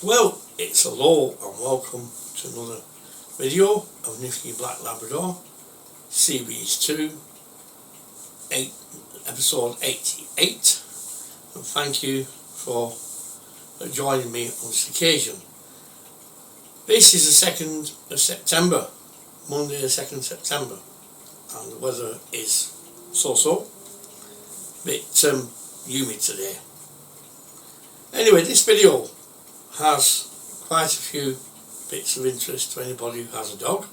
Well, it's hello and welcome to another video of Nikki Black Labrador, Series 2, episode 88, and thank you for joining me on this occasion. This is the 2nd of September, Monday the 2nd of September, and the weather is so-so, a bit humid today. Anyway, this video has quite a few bits of interest to anybody who has a dog.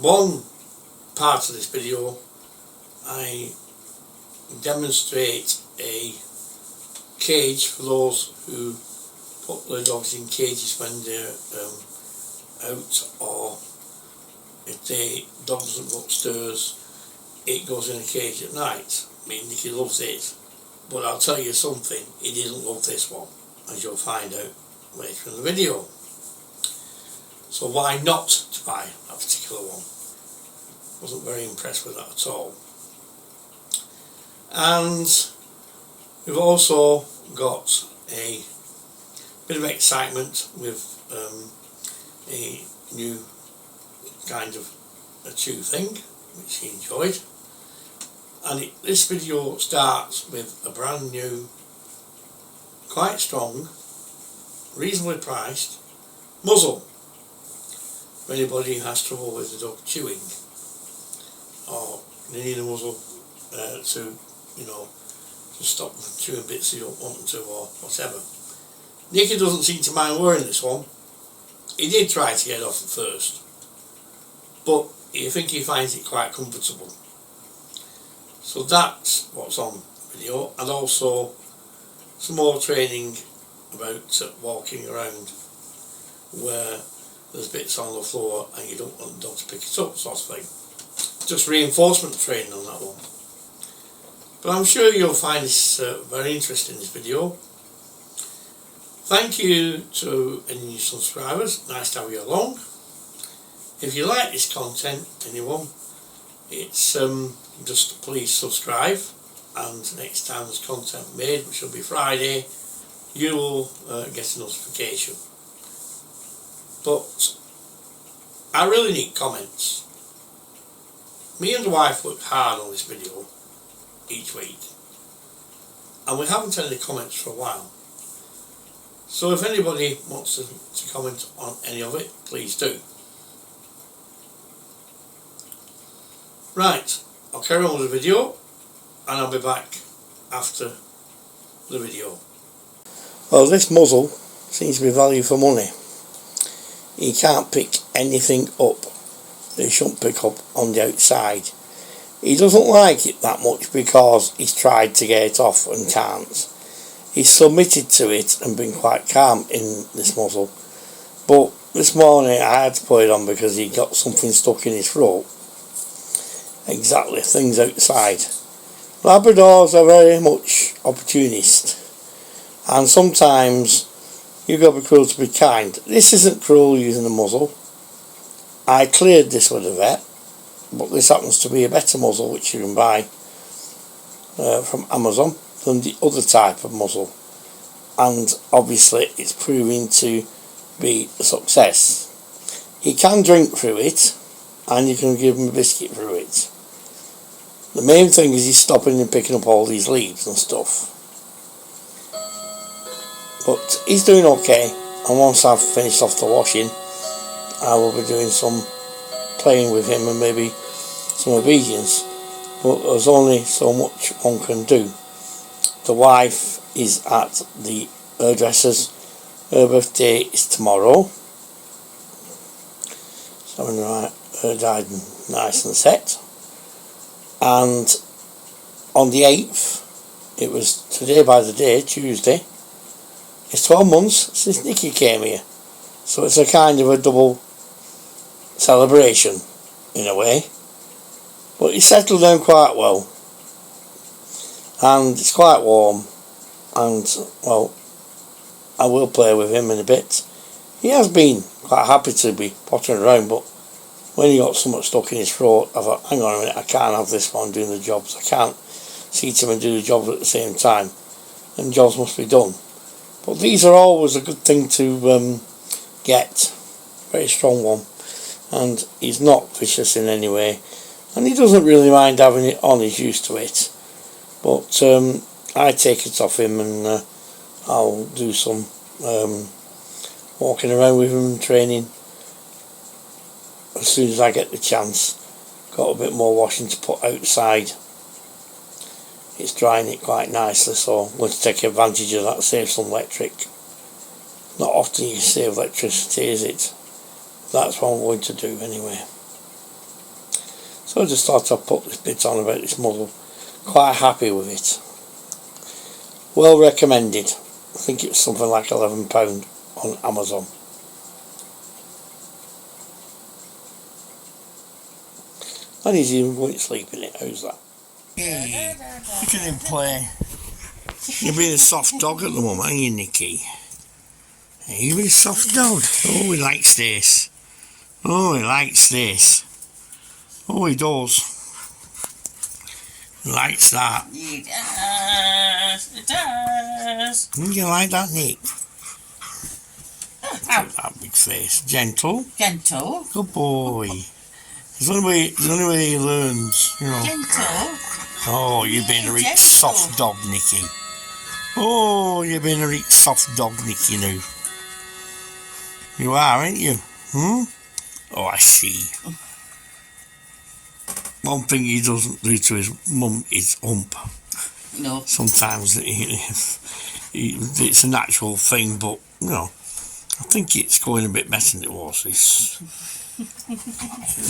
One part of this video I demonstrate a cage for those who put their dogs in cages when they're out, or if the dog doesn't go upstairs, it goes in a cage at night. I mean, Nikki loves it. But I'll tell you something, he didn't love this one, as you'll find out later in the video. So why not to buy that particular one? Wasn't very impressed with that at all. And we've also got a bit of excitement with a new kind of a chew thing, which he enjoyed. And this video starts with a brand new, quite strong, reasonably priced muzzle for anybody who has trouble with the dog chewing, or they need a muzzle to stop them chewing bits you don't want them to, or whatever. Nikki doesn't seem to mind wearing this one. He did try to get it off at first, but I think he finds it quite comfortable. So that's what's on video, and also some more training about walking around where there's bits on the floor and you don't want the dog to pick it up, sort of thing. Just reinforcement training on that one. But I'm sure you'll find this very interesting, this video. Thank you to any new subscribers, nice to have you along. If you like this content, anyone, it's just please subscribe, and next time there's content made, which will be Friday, you will get a notification. But I really need comments. Me and the wife work hard on this video each week, and we haven't had any comments for a while. So if anybody wants to comment on any of it, please do. Right, I'll carry on with the video, and I'll be back after the video. Well, this muzzle seems to be value for money. He can't pick anything up that he shouldn't pick up on the outside. He doesn't like it that much because he's tried to get it off and can't. He's submitted to it and been quite calm in this muzzle. But this morning I had to put it on because he got something stuck in his throat. Exactly, things outside. Labradors are very much opportunist, and sometimes you've got to be cruel to be kind. This isn't cruel using a muzzle. I cleared this with a vet, but this happens to be a better muzzle which you can buy from Amazon than the other type of muzzle, and obviously it's proving to be a success. He can drink through it, and you can give him a biscuit through it. The main thing is he's stopping and picking up all these leaves and stuff. But he's doing okay, and once I've finished off the washing, I will be doing some playing with him and maybe some obedience. But there's only so much one can do. The wife is at the hairdresser's. Her birthday is tomorrow. So I'm going to her dyed nice and set. And on the 8th, it was today by the day, Tuesday, it's 12 months since Nikki came here. So it's a kind of a double celebration in a way. But he settled down quite well. And it's quite warm. And, well, I will play with him in a bit. He has been quite happy to be pottering around, but when he got something stuck in his throat, I thought, hang on a minute, I can't have this one doing the jobs. I can't see him and do the jobs at the same time. And jobs must be done. But these are always a good thing to get. Very strong one. And he's not vicious in any way. And he doesn't really mind having it on, he's used to it. But I take it off him and I'll do some walking around with him and training as soon as I get the chance. Got a bit more washing to put outside. It's drying it quite nicely, so I'm going to take advantage of that, save some electric. Not often you save electricity, is it? That's what I'm going to do anyway. So I just thought I'd put this bit on about this muzzle. Quite happy with it. Well recommended. I think it's something like £11 on Amazon. And he's even going to sleep in it. How's that? Hey, look at him play. You're being a soft dog at the moment, aren't you, Nikki? Hey, you're being a soft dog. Oh, he likes this. Oh, he likes this. Oh, he does. He likes that. He does. He does. You like that, Nick? Look at that big face. Gentle. Gentle. Good boy. It's the only way he learns, you know. Gentle. Oh, you've been a real soft dog, Nikki. Oh, you've been a real soft dog, Nikki, now. You are, ain't you? Oh, I see. One thing he doesn't do to his mum is hump. No. Sometimes it's a natural thing, but, you know, I think it's going a bit better than it was.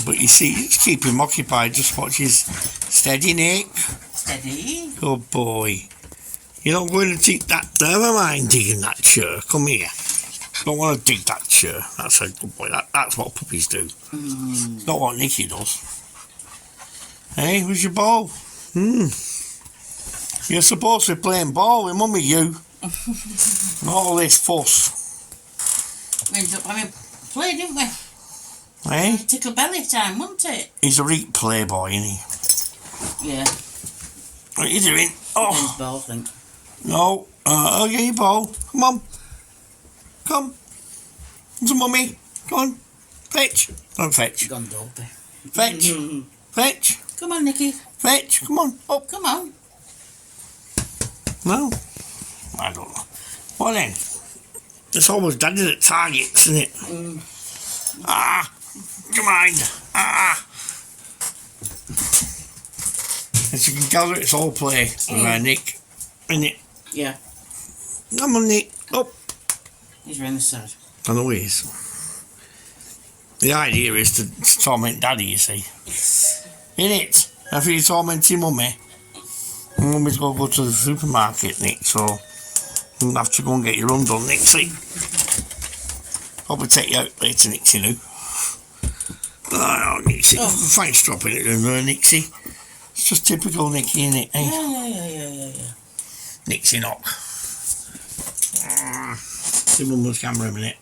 But you see, it's keeping him occupied. Just watch his steady, Nick. Steady. Good boy. You're not going to dig that. Never mind digging that chair. Come here. Don't want to dig that chair. That's a good boy. That's what puppies do. It's not what Nikki does. Hey, where's your ball? You're supposed to be playing ball with Mummy, you. Not all this fuss. We ended up having play, didn't we? Hey? Tickle belly time, wasn't it? He's a real playboy, isn't he? Yeah. What are you doing? Oh. Ball, I think. No. I'll get your ball. Come on. Come. Come to Mummy. Come on. Fetch. Don't fetch. Gone dopey. Fetch. Fetch. Come on, Nikki. Fetch. Come on. Up. Come on. No. I don't know. Well then. It's always Daddy that targets, isn't it? Ah. Come on. Ah. As you can gather, it's all play with Nick. Isn't it? Yeah. Come on, Nick. Up. He's round the side. I know he is. The idea is to torment Daddy, you see. Isn't it? After you tormenting Mummy, Mummy's got to go to the supermarket, Nick, so you'll have to go and get your own done, Nixie. Probably take you out later, Nixie, now. Oh, Nixie. Oh. Thanks for dropping it in there, Nixie. It's just typical Nicky, isn't it? Eh? Yeah. Nixie knock. Your mum's camera a minute.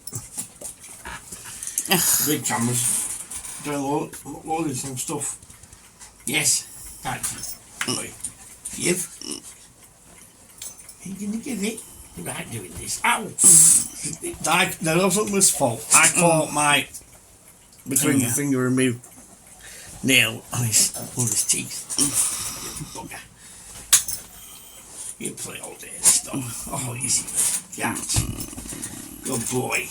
Big cameras. Doing loading some stuff. Yes. Thanks. Give. Are you going to give it? You like doing this? Ow! That wasn't my fault. I caught my between the finger and my nail on his teeth. Bugger. You play all day and stuff. Oh, easy. Yeah. Good boy.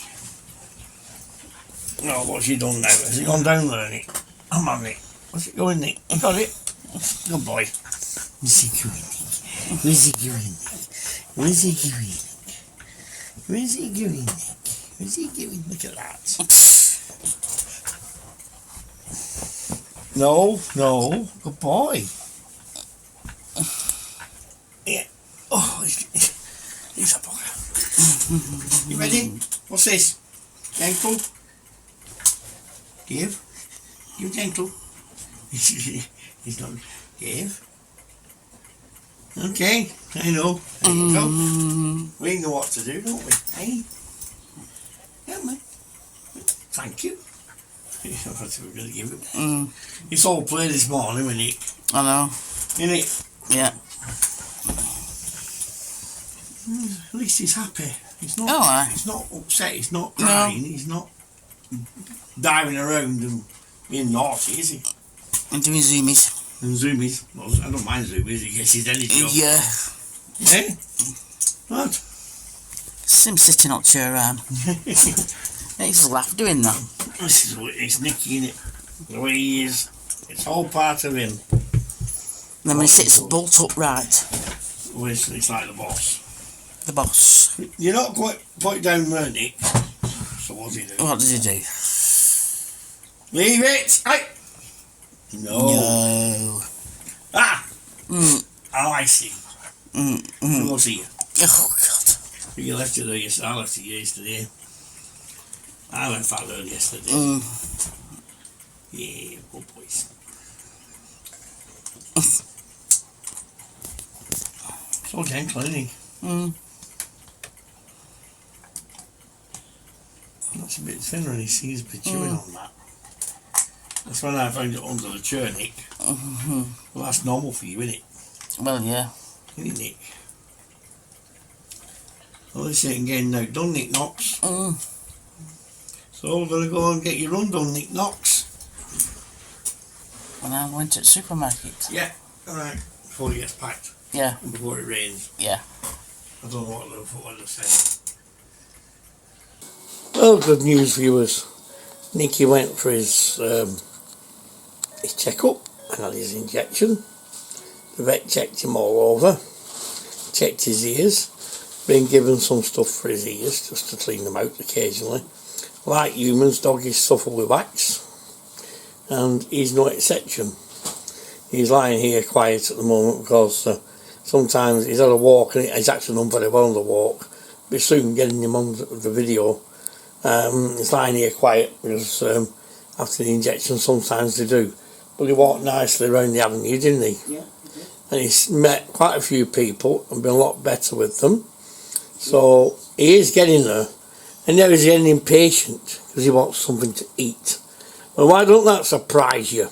Oh, what's he done now? Has it gone down there, Nick? Come on, Nick. What's it going, Nick? You got it? Good boy. Where's he going, Nick? Where's he going, Nick? Where's he going, Nick? Where's he going, Nick? Where's he going? Look at that. No. Good boy. Yeah. Oh, he's a bugger. You ready? What's this? Gentle? Give gentle. He's not. Give. Okay, I know. There you go. We know what to do, don't we? Hey? Yeah, man. Thank you. That's what we're going to give him. It's all play this morning, isn't it? I know. Isn't it? Yeah. At least he's happy. He's not. Oh, He's not upset. He's not crying. No. He's not diving around and being naughty, is he? And doing zoomies. And zoomies. Well, I don't mind zoomies. He gets his energy up. Yeah. Yeah. What? Sim sitting up to your arm. He's laugh doing that. This is what it's Nikki, innit? The way he is. It's all part of him. And then when he sits bolt upright. Well, it's like the boss. The boss. You're not quite put down there, Nick. So what did he do? What did he do? Leave it! Hey! No. Ah! Oh, I see. Who was here? Oh, God. You left it there yesterday. I left it yesterday. I went fat early yesterday. Yeah, good boys. It's all getting cleaning. That's a bit thinner and he seems a bit chewing on that. That's when I found it under the chair, Nick. Well, that's normal for you, isn't it? Well, yeah. Isn't it, Nick? Well, this ain't getting now done, Nick Knox. So we're going to go and get your run done, Nick Knox. When I went to the supermarket. Yeah, alright. Before it gets packed. Yeah. And before it rains. Yeah. I don't know what the weather said. Well, good news, viewers. Nikki went for his check-up and had his injection. The vet checked him all over. Checked his ears. Been given some stuff for his ears just to clean them out occasionally. Like humans, doggies suffer with wax. And he's no exception. He's lying here quiet at the moment because sometimes he's had a walk and he's actually done very well on the walk. But soon getting him on the video. He's lying here quiet because after the injection sometimes they do. But he walked nicely around the avenue, didn't he? Yeah, he did. And he's met quite a few people and been a lot better with them. So he is getting there. And now he's getting impatient because he wants something to eat. Well, why don't that surprise you?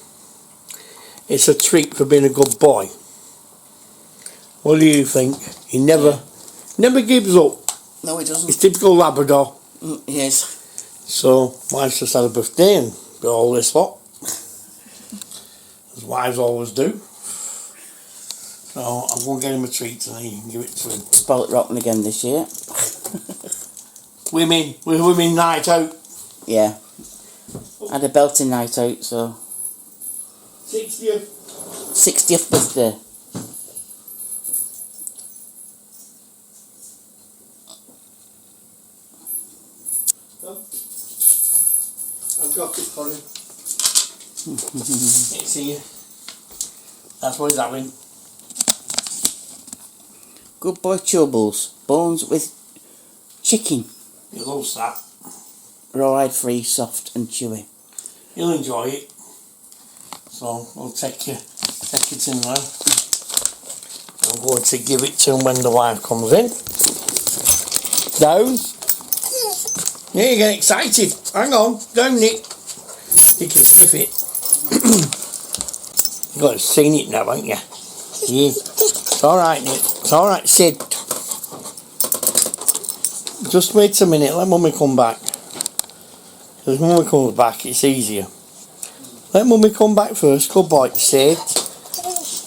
It's a treat for being a good boy. What do you think? He never gives up. No, he doesn't. He's typical Labrador. Yes. So, wife's just had a birthday and all this lot. As wives always do. So, I'm going to get him a treat and you can give it to him. Spoil it rotten again this year. Women night out. Yeah. I had a belting night out, so. 60th birthday. I've got it for him. Let's see. That's what he's having. Good boy Chubbles. Bones with chicken. He loves that. Rawhide free, soft and chewy. He'll enjoy it. So we'll take it in there. I'm going to give it to him when the wife comes in. Down. Yeah, you get excited. Hang on. Down, Nick. You can sniff it. You've got to seen it now, haven't you? Yeah. It's alright, Nick. It's alright, Sid. Just wait a minute. Let Mummy come back. Because Mummy comes back, it's easier. Let Mummy come back first. Good boy, Sid.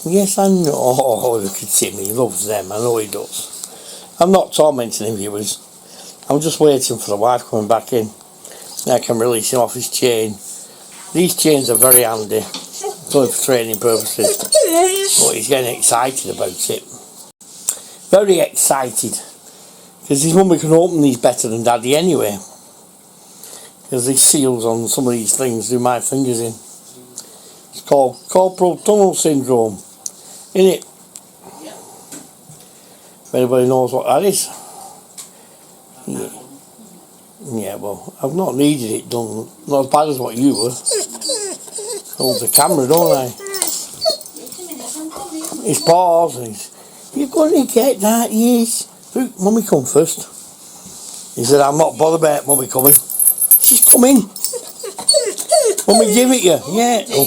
Yes, I know. Oh, look at him. He loves them. I know he does. I'm not tormenting him, viewers. I'm just waiting for the wife coming back in. Now I can release him off his chain. These chains are very handy. It's only for training purposes. But he's getting excited about it. Very excited. Because his mummy can open these better than Daddy anyway. Because these seals on some of these things do my fingers in. It's called carpal tunnel syndrome. Isn't it? Yeah. If anybody knows what that is. Yeah. Yeah, well, I've not needed it done. Not as bad as what you were. Hold the camera, don't I? His paws. You're going to get that, yes. Look, Mummy come first. He said, I'm not bothered about Mummy coming. She's coming. Mummy give it you. Yeah. Oh.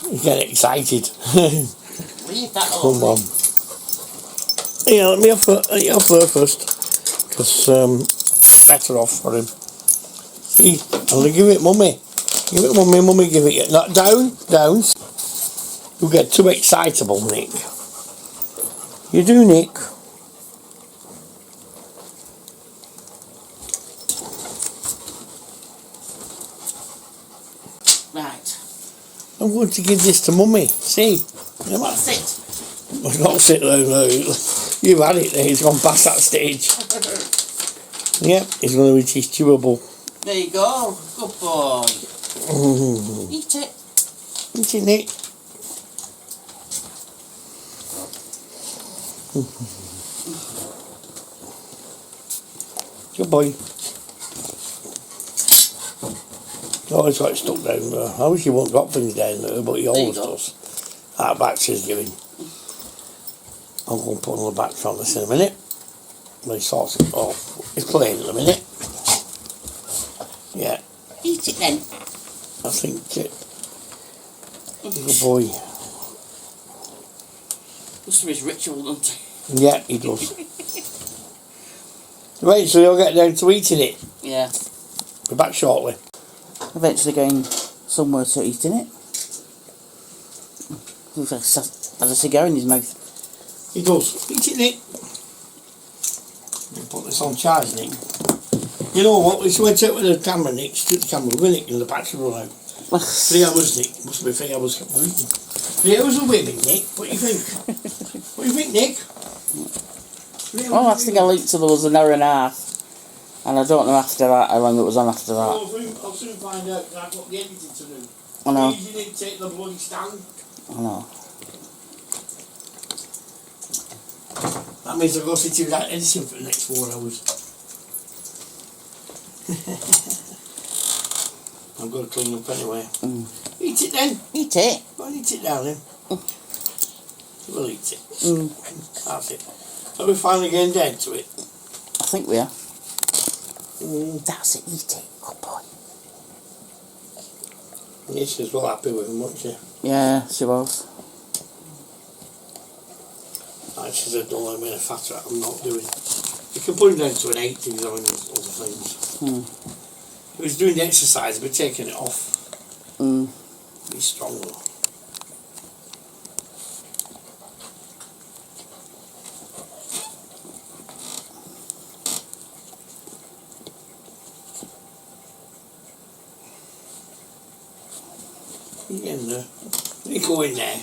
He's getting excited. Leave that Come on. Yeah, let me off her first. because better off for him. See, I'm going to give it mummy. Give it mummy, mummy give it you. Not down, down. You get too excitable, Nick. You do, Nick. Right. I'm going to give this to mummy. See? Sit. Well, not sit there, no. You've had it there, he's gone past that stage. Yep, he's going to eat his chewable. There you go. Good boy. Eat it. Eat it, Nick. Good boy. Oh, he's got it stuck down there. I wish he wouldn't drop things down there, but he always does. That batch is giving. I'm going to put another batch on this in a minute. When he sorts it off. It's playing in a minute. Yeah. Eat it then. I think good boy. Must be his ritual, doesn't he? Yeah, he does. Right, so you'll get down to eating it. Yeah. We're back shortly. Eventually going somewhere to eating it. Looks like has a cigar in his mouth. He does. Eat it, Nick. Put this on charge, Nick. You know what? We went out with the camera, Nick. Took the camera with Nick, and the battery run out. 3 hours, Nick. Must be 3 hours. 3 hours of waiting, Nick. What do you think? What do you think, Nick? Oh, I think I looked till there was an hour and a half. And I don't know after that how long it was on after that. I'll soon find out, because I've got the editing to do. I know. You didn't take the bloody stand. I know. That means I've got to sit here without editing for the next 4 hours. I'm going to clean up anyway. Eat it then. Eat it. Go on, eat it, darling. We'll eat it. That's it. Are we finally getting down to it? I think we are. That's it. Eat it. Good boy. Yeah, she was well happy with him, wasn't she? Yeah, she was. Like she said, don't let me in a fatter. I'm not doing. You can put him down to an 8 if he's having other things. If he was doing the exercise, we're taking it off. He's strong though. He's in there. He go in there.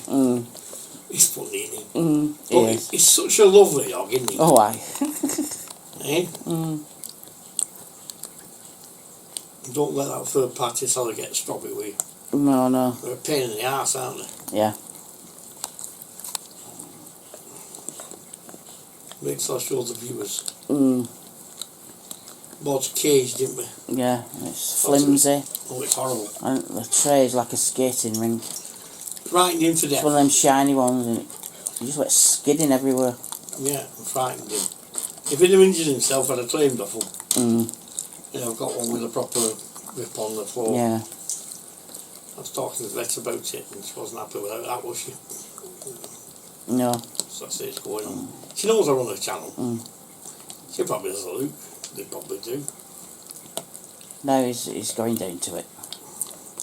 He's funny, isn't he? But he's such a lovely dog, isn't he? Oh, aye. Eh? Don't let that third party seller get strawberry with you. No, no. They're a pain in the arse, aren't they? Yeah. Makes us show the viewers. Bought a cage, didn't we? Yeah, it's flimsy. Oh, it's horrible. And the tray is like a skating rink. Frightened him to It's death. one of them shiny ones and you just went skidding everywhere. Yeah, I'm frightened him. If he'd have injured himself, I'd have claimed off him. You know, I've got one with a proper grip on the floor. Yeah. I was talking to the vet about it and she wasn't happy with that, was she? No. So I say it's going on. She knows I run a channel. She probably has a look. They probably do. No, he's going down to it.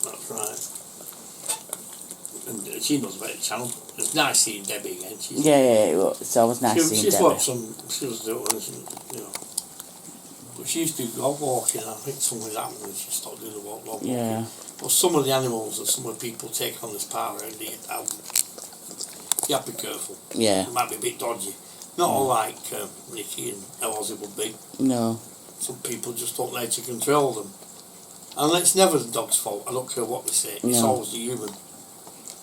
That's right. And she knows about the channel. It's nice seeing Debbie again. It's always nice seeing she's Debbie. watched some, she was doing, you know. But she used to do dog walking. I think something happened when she stopped doing the dog walking. Yeah. But some of the animals that some of the people take on this power around here, you have to be careful. Yeah. It might be a bit dodgy. Not all like Nikki and how Ozzy would be. No. Some people just don't know how to control them. And it's never the dog's fault. I don't care what they say. It's always the human.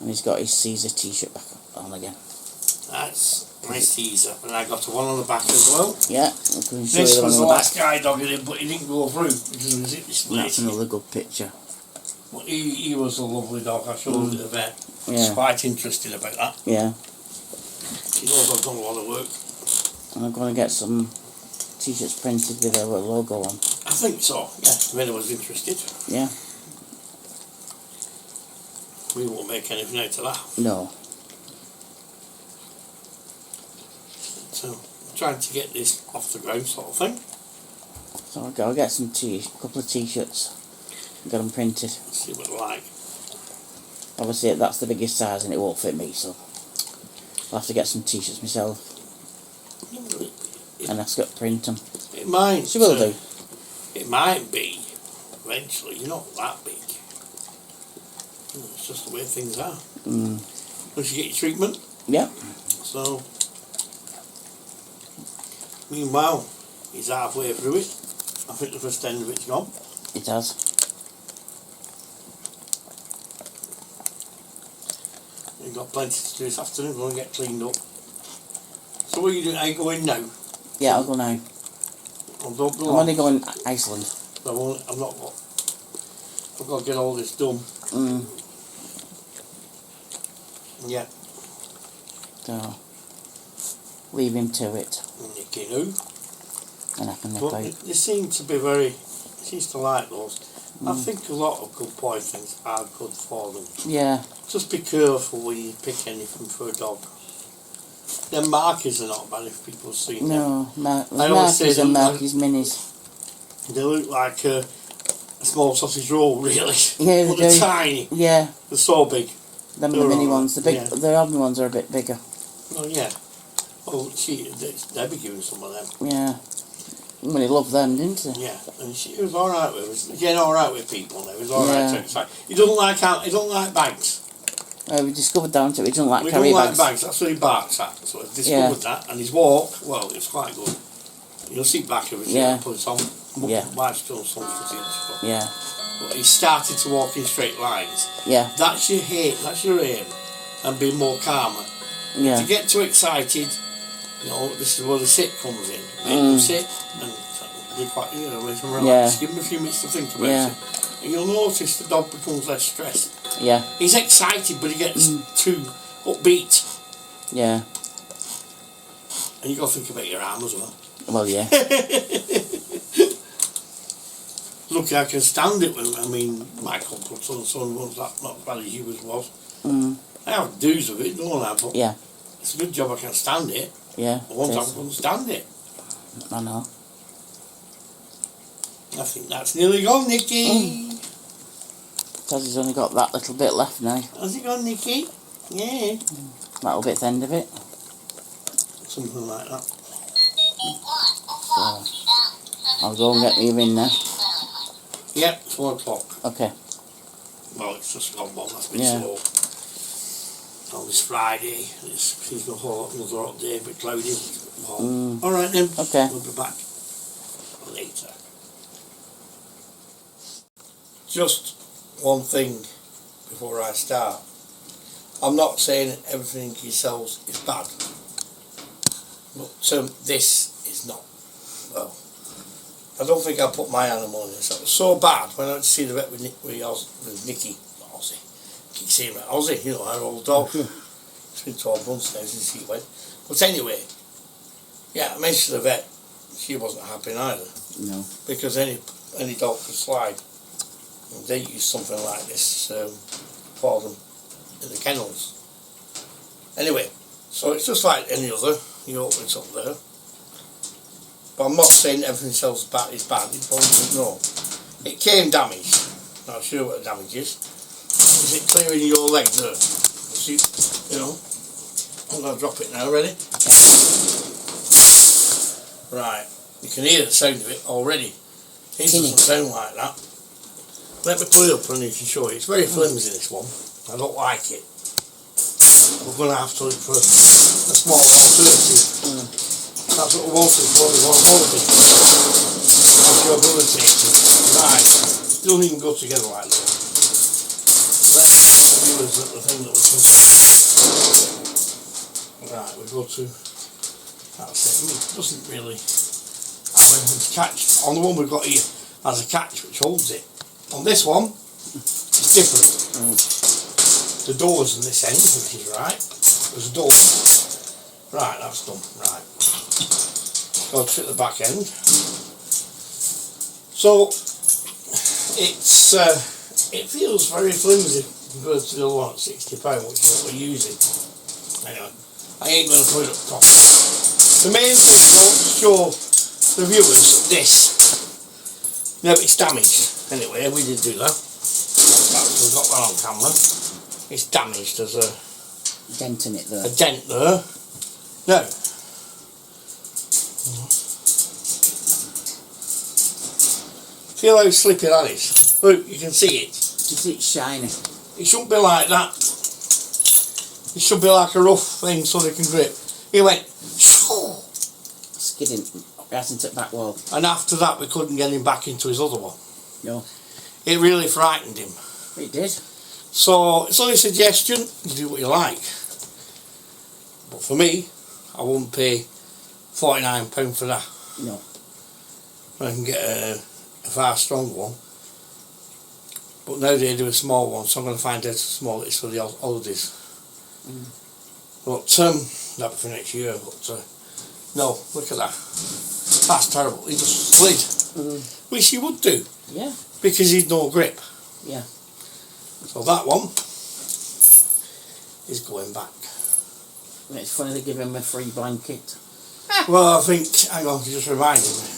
And he's got his Caesar t-shirt back on again. That's my Caesar. And I got one on the back as well. Yeah. This was the last guide dog in it, but he didn't go through because it was hit this That's another good picture. But he was a lovely dog. I showed it at the vet. Yeah. It's quite interesting about that. Yeah. He knows I've done a lot of work. And I'm going to get some t-shirts printed with our logo on. I think so, yeah. If anyone's interested. Yeah. We won't make anything out of that. No. So, trying to get this off the ground sort of thing. So I'll get some couple of t-shirts. Get them printed. See what they're like. Obviously that's the biggest size and it won't fit me, so I'll have to get some t-shirts myself. And I've got to print them. It might. She will do. It might be eventually. You're not that big. It's just the way things are. Once you get your treatment. Yeah. So, meanwhile, he's halfway through it. I think the first end of it's gone. It has. You've got plenty to do this afternoon. Go and get cleaned up. So what are you doing? Are you going now? Yeah, I'll go now. Well, don't go I'm on. only going to Iceland. I'm not. I've got to get all this done. Yeah. So, leave him to it. Nikki, who? And I can nip But out. they seem to be very. Seems to like those. I think a lot of good boy things are good for them. Yeah. Just be careful when you pick anything for a dog. Their markers are not bad if people see them. No, I always say Markies them and like- Markies minis. They look like a small sausage roll, really. Yeah, But they they're do. tiny. Yeah, They're so big. them are the They're mini alright, ones. The big, yeah. the other ones are a bit bigger. Oh yeah. Oh, they'd be giving some of them. Yeah. Well, he loved them, didn't he? Yeah, and he was all right with us. Getting all right with people now. He was all right Yeah. outside. He doesn't like bags. We discovered down to it. We don't like We carry don't like bags. bags. That's what he barks at. So I discovered that, and his walk, well, it's quite good. You'll see back of it. Yeah. Put it on. Yeah. Wife's done some footage. Yeah. But he started to walk in straight lines. Yeah. That's your aim, and be more calmer. Yeah. If you get too excited, you know, this is where the sit comes in. Make them sit and be quite, you know, let them relax. Yeah. Give them a few minutes to think about Yeah. it. And you'll notice the dog becomes less stressed. Yeah. He's excited, but he gets too upbeat. Yeah. And you've got to think about your arm as well. Well, yeah. Lucky I can stand it when, my comfort son was not as bad as yours was. I have do's of it, don't I? But Yeah. it's a good job I can stand it. Yeah. But one it time I is. couldn't stand it. I know. I think that's nearly gone, Nikki. Because he's only got that little bit left now. Has it gone, Nikki? Yeah. That'll be at the end of it. Something like that. So, I'll go and get you in now. Yeah, it's 1 o'clock. Okay. Well, it's just gone one, that's been Yeah. slow. On this Friday, it's going to hold another hot day, but cloudy. Alright then, Okay. we'll be back later. Just one thing before I start. I'm not saying everything he sells is bad, but this is not. Well, I don't think I'll put my animal in this. It was so bad when I went to see the vet with Nikki, Ozzy. Keep saying that, Ozzy, you know, our old dog. It's been 12 months now since he went. But anyway, yeah, I mentioned the vet. She wasn't happy either. No. Because any dog could slide. And they use something like this for them in the kennels. Anyway, so it's just like any other. You open it up there. But I'm not saying everything else is bad. You probably don't know. It came damaged. Now I'll show you what the damage is. Is it clearing your leg there? See, you know. I'm going to drop it now. Ready? Right. You can hear the sound of it already. It doesn't sound like that. Let me pull it up and you can show you. It's very flimsy, this one. I don't like it. We're going to have to look for a small alternative. That's what we wanted. That's your brother takes it. Right. It doesn't even go together like that. Let's show you the thing that we can. Right, we go to. That's it. It doesn't really have anything to catch. On the one we've got here, has a catch which holds it. On this one, it's different. The door's on this end, which is right. There's a door. Right, that's done. Right. Go to the back end. So it feels very flimsy compared to the other one at £60, which is what we're using. Anyway, I ain't going to put it up top. The main thing I want to show the viewers this. No, it's damaged. Anyway, we did do that. We've got that on camera. It's damaged. There's a dent in it there. A dent there. No. Feel how slippy that is. Look, you can see it. You can see it's shiny. It shouldn't be like that. It should be like a rough thing so they can grip. He went shoo, skidding right into the back wall. and after that we couldn't get him back into his other one. No. It really frightened him. It did. So it's only a suggestion, you do what you like. But for me, I wouldn't pay £49 for that. No. I can get a far stronger one. But now they do a small one, so I'm going to find out how small it is for the holidays. But that'll be for next year. But no, look at that. That's terrible. He just slid. Which he would do. Yeah. Because he's no grip. Yeah. So that one is going back. And it's funny they give him a free blanket. Well, I think, hang on, you just reminded me.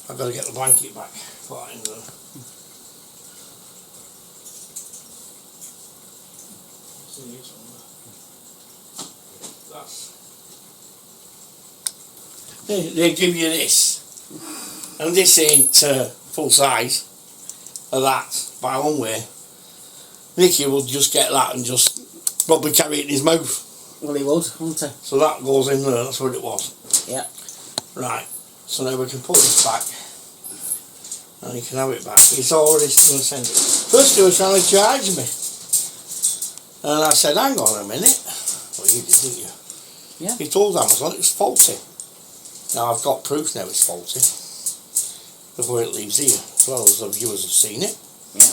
I've got to get the blanket back. Put that in there. They give you this, and this ain't full size of that by one way. Nikki would just get that and just probably carry it in his mouth. Well, he would, wouldn't he? So that goes in there, that's what it was. Yeah. Right, so now we can put this back and you can have it back. He's already going to send it. First he was trying to charge me, and I said, hang on a minute. Well, you did, didn't you? Yeah. He told Amazon it was faulty. Now I've got proof now it's faulty before it leaves here, as well as the viewers have seen it. Yeah.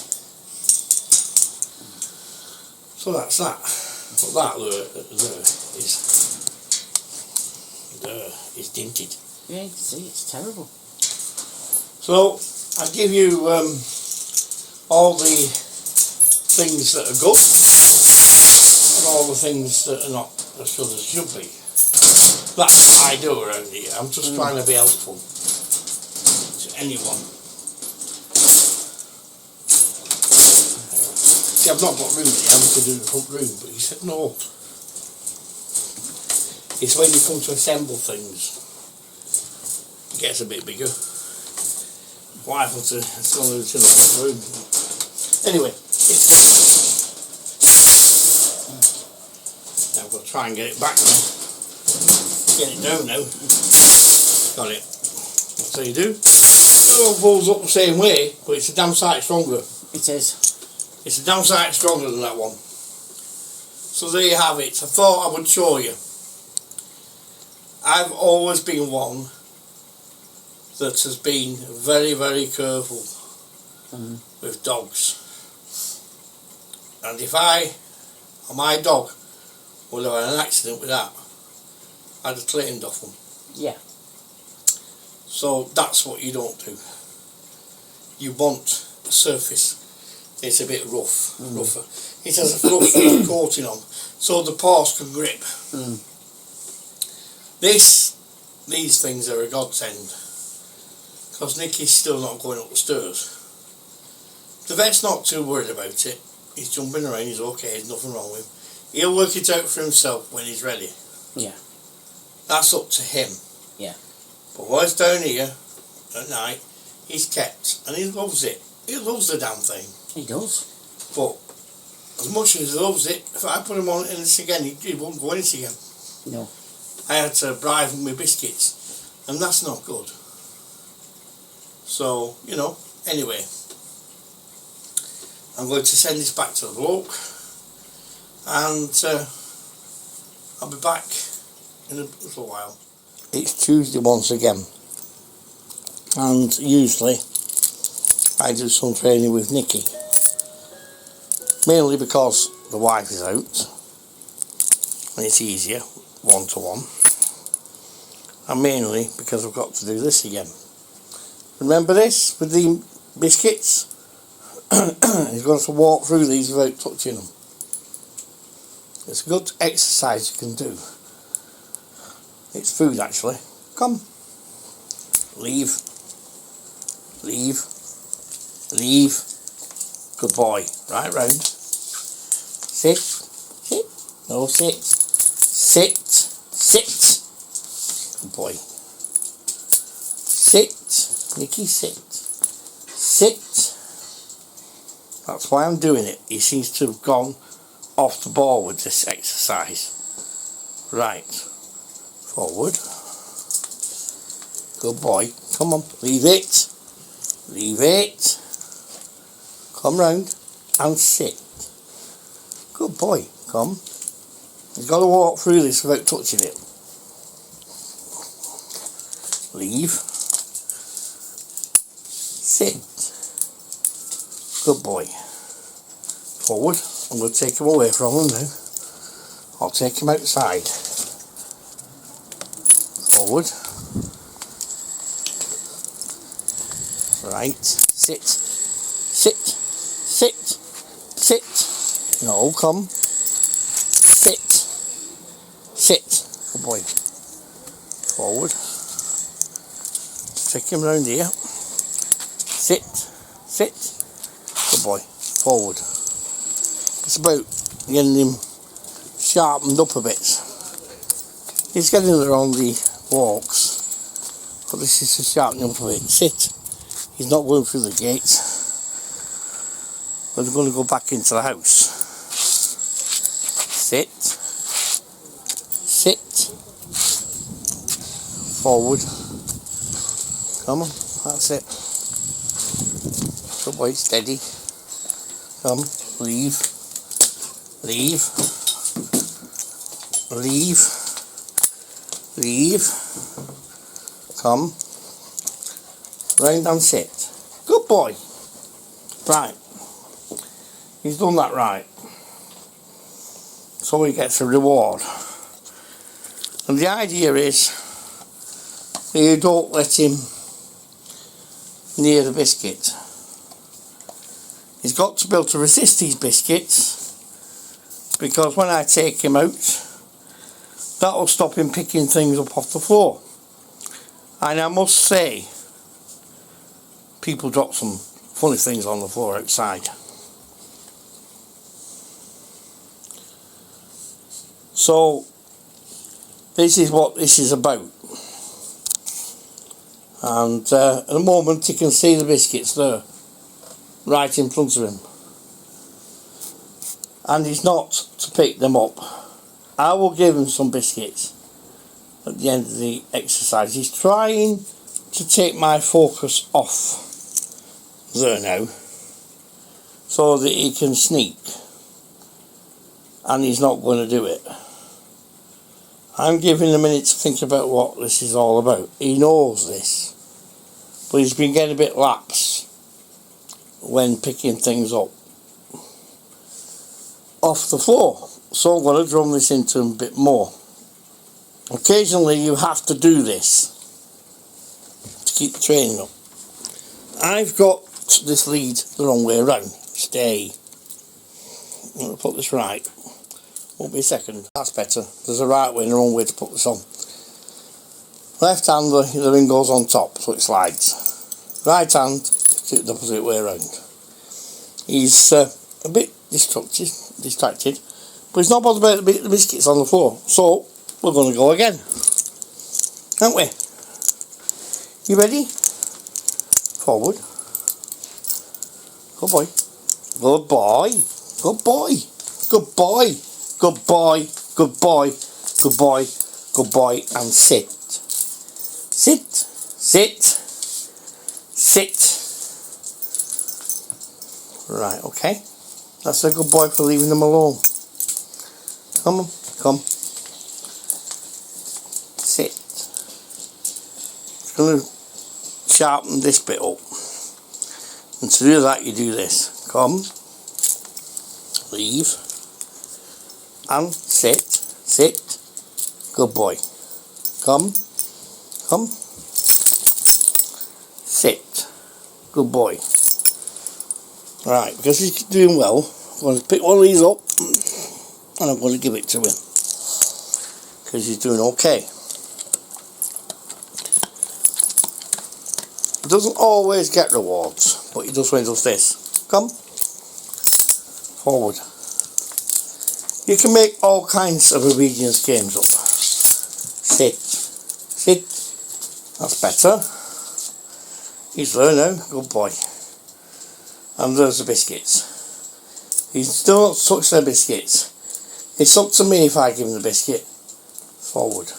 So that's that. But that is dinted. Yeah, you can see it's terrible. So I give you all the things that are good and all the things that are not as good as should be. That's what I do around here. I'm just trying to be helpful to anyone. See, I've not got room here, I'm going to do the front room, but he said no. It's when you come to assemble things, it gets a bit bigger. Why want to install it in the front room? Anyway, it's now I've got to try and get it back now. Get it down now. Got it. That's how you do. It all pulls up the same way, but it's a damn sight stronger. It is. It's a damn sight stronger than that one. So there you have it. I thought I would show you. I've always been one that has been very, very careful with dogs. And if I or my dog would have had an accident with that, I'd have cleaned off them. Yeah. So that's what you don't do. You want a surface. It's a bit rougher. It has a rough coating on, so the paws can grip. These things are a godsend, because Nikki's still not going up the stairs. The vet's not too worried about it. He's jumping around, he's okay, there's nothing wrong with him. He'll work it out for himself when he's ready. Yeah. That's up to him. Yeah. But while he's down here at night, he's kept, and he loves it. He loves the damn thing. He does. But as much as he loves it, if I put him on in this again, he won't go in it again. No. I had to bribe him with biscuits, and that's not good. So, you know, anyway, I'm going to send this back to the bloke, and I'll be back in a little while. It's Tuesday once again, and usually I do some training with Nikki, mainly because the wife is out and it's easier one-to-one, and mainly because I've got to do this again. Remember this with the biscuits? He's going to walk through these without touching them. It's a good exercise you can do. It's food actually. Come. Leave. Leave. Leave. Good boy. Right round. Sit. Sit. No, sit. Sit. Sit. Good boy. Sit. Nikki, sit. Sit. That's why I'm doing it. He seems to have gone off the ball with this exercise. Right. Forward. Good boy. Come on. Leave it. Leave it. Come round and sit. Good boy. Come. You've got to walk through this without touching it. Leave. Sit. Good boy. Forward. I'm going to take him away from him now. I'll take him outside. Forward. Right. Sit. Sit. Sit. Sit. No, come. Sit. Sit. Good boy. Forward. Take him round here. Sit. Sit. Good boy. Forward. It's about getting him sharpened up a bit. He's getting there on the walks, but this is to sharpen him up a bit. Sit. He's not going through the gate. We're going to go back into the house. Sit. Sit. Forward. Come on. That's it. Good boy. Steady. Come. Leave. Leave. Leave. Leave. Come. Round and sit. Good boy. Right. He's done that right. So he gets a reward. And the idea is that you don't let him near the biscuit. He's got to be able to resist these biscuits, because when I take him out, that'll stop him picking things up off the floor. And I must say, people drop some funny things on the floor outside. So this is what this is about. And at the moment he can see the biscuits there, right in front of him. And he's not to pick them up. I will give him some biscuits at the end of the exercise. He's trying to take my focus off there now, so that he can sneak, and he's not going to do it. I'm giving him a minute to think about what this is all about. He knows this, but he's been getting a bit lax when picking things up off the floor, so I'm going to drum this into him a bit more. Occasionally you have to do this to keep the training up. I've got this lead the wrong way around. Stay. I'm going to put this right. Won't be a second. That's better. There's a right way and a wrong way to put this on. Left hand, the ring goes on top, so it slides. Right hand, do it the opposite way around. He's a bit distracted, but he's not bothered about the biscuits on the floor. So we're going to go again, aren't we? You ready? Forward. Good boy. Good boy. Good boy. Good boy. Good boy. Good boy. Good boy. Good boy. And sit. Sit. Sit. Sit. Right, okay. That's a good boy for leaving them alone. Come on. Come. Sit. It's going to sharpen this bit up. And to do that, you do this. Come. Leave. And sit. Sit. Good boy. Come. Come. Sit. Good boy. Right, because he's doing well, I'm going to pick one of these up and I'm going to give it to him because he's doing okay. He doesn't always get rewards, but he does when he does this. Come forward. You can make all kinds of obedience games up. Sit, sit. That's better. He's learning, good boy. And there's the biscuits. He still not touched the biscuits. It's up to me if I give him the biscuit. Forward.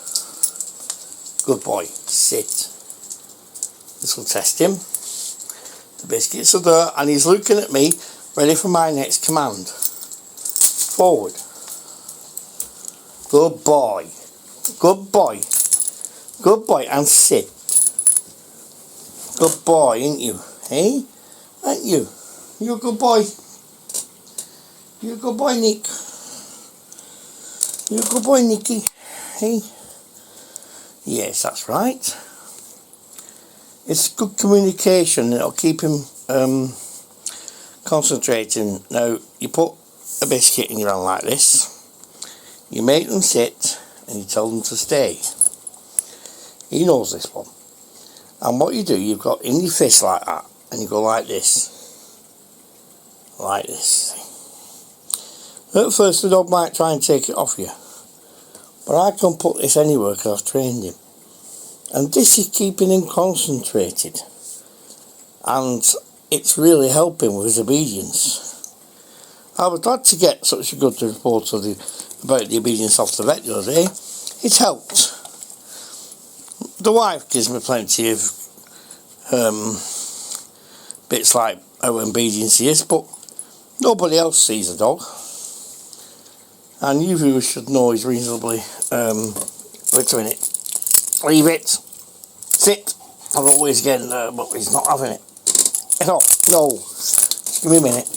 Good boy. Sit. This will test him. The biscuits are there and he's looking at me, ready for my next command. Forward. Good boy. Good boy. Good boy. And sit. Good boy, ain't you? Hey? Ain't you? You're a good boy. You're a good boy, Nick. You're a good boy, Nikki. Hey? Yes, that's right. It's good communication. It'll keep him concentrating. Now, you put a biscuit in your hand like this. You make them sit and you tell them to stay. He knows this one. And what you do, you've got in your fist like that, and you go like this. Like this. At first the dog might try and take it off you. But I can put this anywhere because I've trained him. And this is keeping him concentrated. And it's really helping with his obedience. I was glad to get such a good report about the obedience off the vet the other day. It's helped. The wife gives me plenty of bits like how obedience he is, but nobody else sees a dog. And you viewers should know he's reasonably... wait a minute. Leave it. Sit. I've always getting there, but he's not having it. Get off. No. Just give me a minute.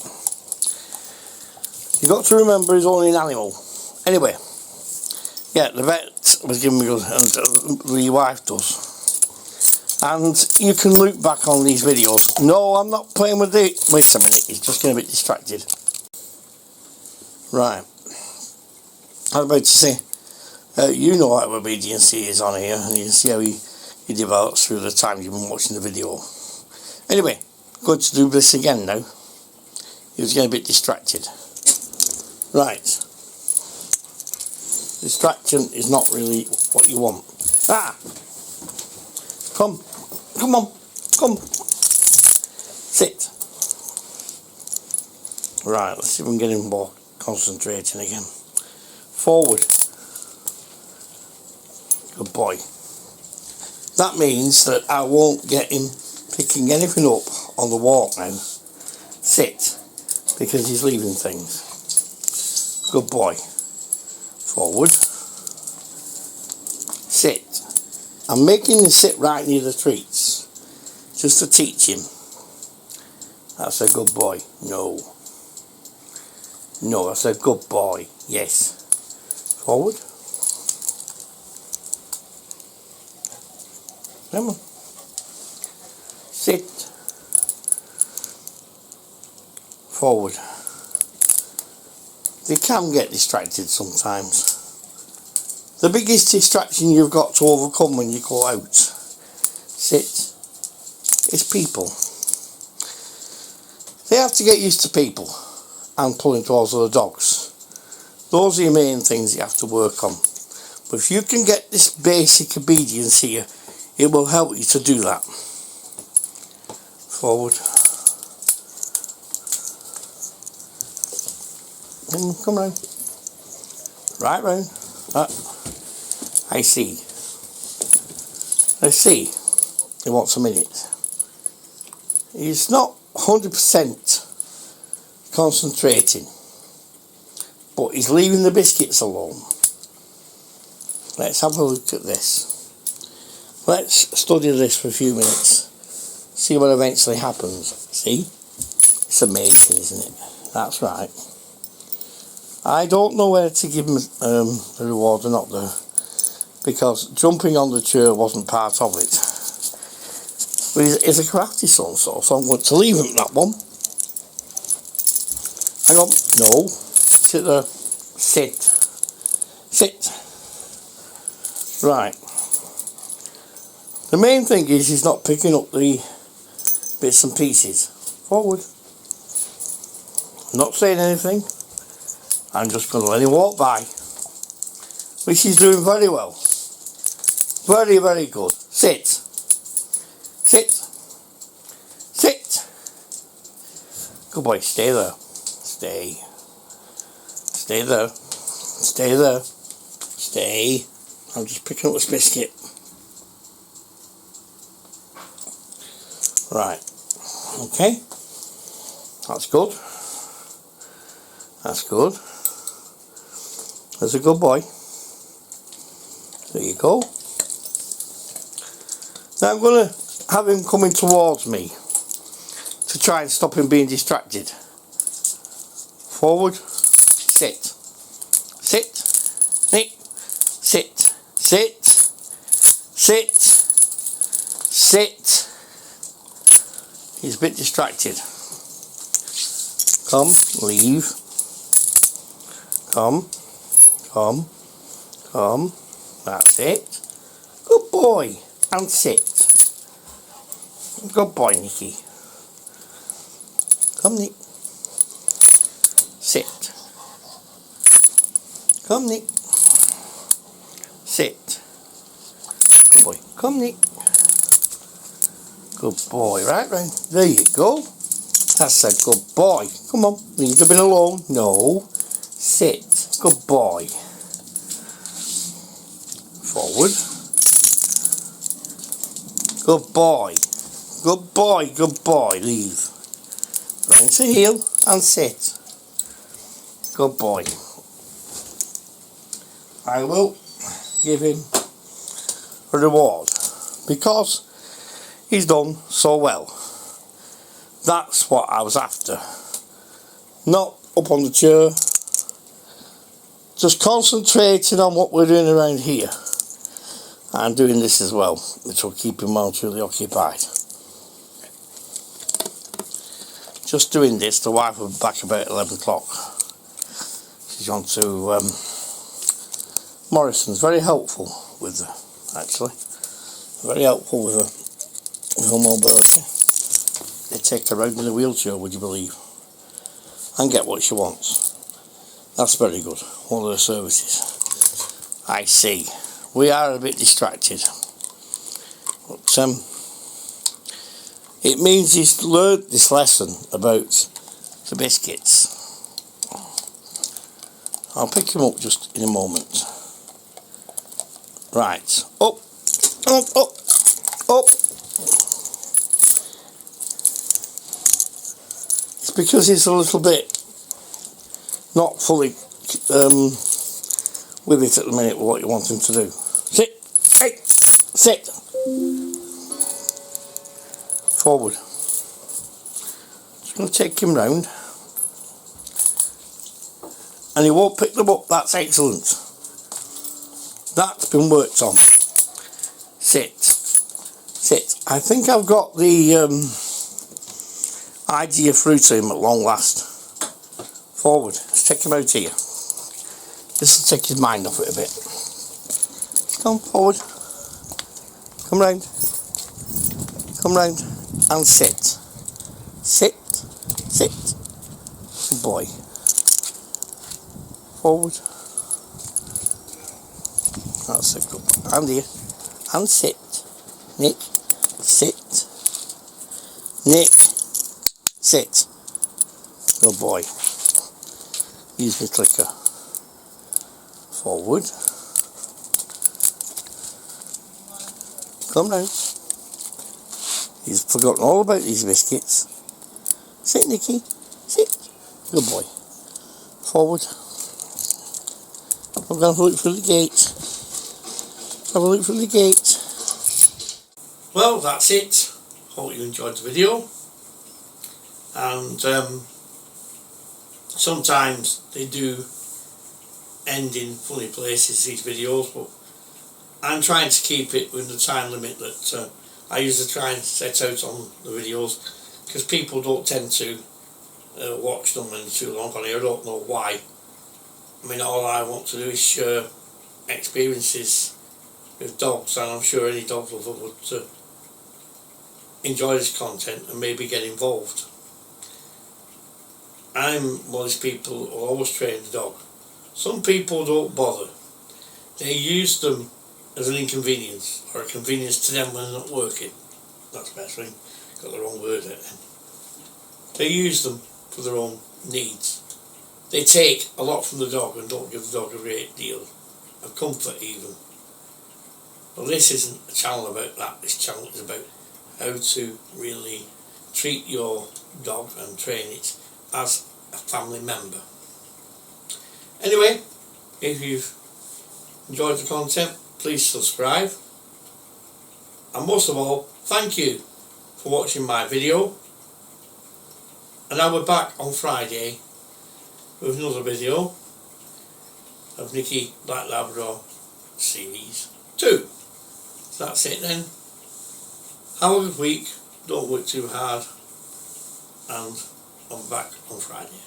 You've got to remember he's only an animal. Anyway. Yeah, the vet was giving me, and the wife does. And you can look back on these videos. No, I'm not playing with it. Wait a minute, he's just getting a bit distracted. Right. I was about to say, you know how obedience he is on here, and you can see how he develops through the time you've been watching the video. Anyway, going to do this again now. He was getting a bit distracted. Right. Distraction is not really what you want. Ah! Come on, come. Sit. Right, let's see if we can get him more concentrating again. Forward. Good boy. That means that I won't get him picking anything up on the walk now. Sit. Because he's leaving things. Good boy. Forward. Sit. I'm making him sit right near the treats. Just to teach him. That's a good boy. No. No, that's a good boy. Yes. Forward. Come on. Sit. Forward. They can get distracted sometimes. The biggest distraction you've got to overcome when you go out, sit, is people. They have to get used to people and pulling towards other dogs. Those are your main things you have to work on. But if you can get this basic obedience here, it will help you to do that. Forward. Come round. Right round. I see. Let's see. He wants a minute. He's not 100% concentrating, but he's leaving the biscuits alone. Let's have a look at this. Let's study this for a few minutes. See what eventually happens. See? It's amazing, isn't it? That's right. I don't know whether to give him the reward or not though, because jumping on the chair wasn't part of it. But he's a crafty son, so I'm going to leave him that one. Hang on. No. Sit there. sit, sit. Right. The main thing is he's not picking up the bits and pieces. Forward. Not saying anything. I'm just going to let him walk by. Which he's doing very well. Very, very good. Sit. Sit. Sit. Good boy. Stay there. Stay. Stay there. Stay there. Stay. I'm just picking up this biscuit. Right. Okay. That's good. That's good. That's a good boy. There you go. Now I'm going to have him coming towards me to try and stop him being distracted. Forward. Sit. Sit. Nick. Sit. Sit. Sit. Sit. He's a bit distracted. Come. Leave. Come. Come. Come. That's it. Good boy. And sit. Good boy, Nikki. Come, Nick. Sit. Come, Nick. Sit. Good boy. Come, Nick. Good boy. Right round. There you go. That's a good boy. Come on. Leave him alone. No. Sit. Good boy. Forward. Good boy. Good boy. Good boy. Leave. Round to heel and sit. Good boy. I will give him a reward because he's done so well. That's what I was after. Not up on the chair. Just concentrating on what we're doing around here. And doing this as well, which will keep him well truly occupied. Just doing this, the wife will be back about 11 o'clock. She's gone to Morrison's. Very helpful with her, actually. Very helpful with her mobility. They take her around in a wheelchair, would you believe? And get what she wants. That's very good. One of the services. I see. We are a bit distracted. But it means he's learned this lesson about the biscuits. I'll pick him up just in a moment. Right. Up. Up. Up. Up. It's because he's a little bit not fully with it at the minute with what you want him to do. Sit. Hey. Sit. Forward. Just going to take him round. And he won't pick them up. That's excellent. That's been worked on. Sit. Sit. I think I've got the idea through to him at long last. Forward. Let's take him out here. This will take his mind off it a bit. Come forward. Come round. Come round. And sit. Sit. Sit. Good boy. Forward. That's a good one. And here. And sit. Nick. Sit. Nick. Sit. Good boy. Use the clicker. Forward. Come round. He's forgotten all about these biscuits. Sit, Nikki. Sit. Good boy. Forward. I'm going to look through the gate. Have a look through the gate. Well, that's it. Hope you enjoyed the video. And sometimes they do end in funny places, these videos, but I'm trying to keep it within the time limit that I usually try and set out on the videos, because people don't tend to watch them any too long on here. I don't know why. I mean, all I want to do is share experiences with dogs, and I'm sure any dog lover would enjoy this content and maybe get involved. I'm one of these people who always train the dog. Some people don't bother. They use them as an inconvenience, or a convenience to them when they're not working. That's the best thing. Got the wrong word there. They use them for their own needs. They take a lot from the dog and don't give the dog a great deal of comfort even. Well, this isn't a channel about that. This channel is about how to really treat your dog and train it as a family member. Anyway, if you've enjoyed the content, please subscribe. And most of all, thank you for watching my video. And I'll be back on Friday with another video of Nikki Black Labrador Series 2. So that's it then. Have a good week, don't work too hard, and I'm back on Friday.